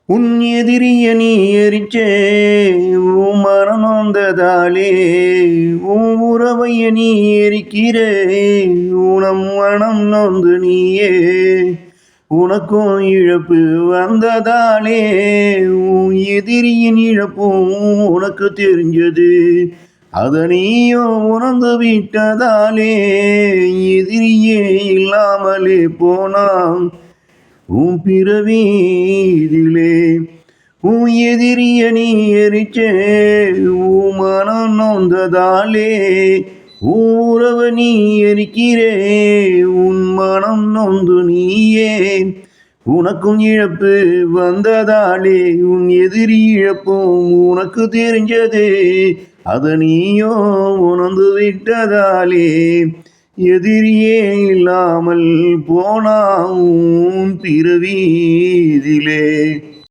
உன் எதிரிய நீ எரிச்சே உன் மனம் நொந்ததாலே உன் உறவைய நீ எரிக்கிறே உனம் மனம் நொந்து நீயே உனக்கும் இழப்பு வந்ததாலே உன் எதிரியின் இழப்பும் உனக்கு தெரிஞ்சது அதனையும் உணர்ந்து விட்டதாலே எதிரியே இல்லாமலே போனான் உன் பிறவீதிலே உன் எதிரிய நீ எரிச்சே உன் மனம் நொந்ததாலே உறவ நீ எரிக்கிறே உன் மனம் நொந்து நீயே உனக்கும் இழப்பு வந்ததாலே உன் எதிரி இழப்பும் உனக்கு தெரிஞ்சது அதனையோ உணர்ந்து விட்டதாலே எதிரியே இல்லாமல் போனான் பிறவீதிலே.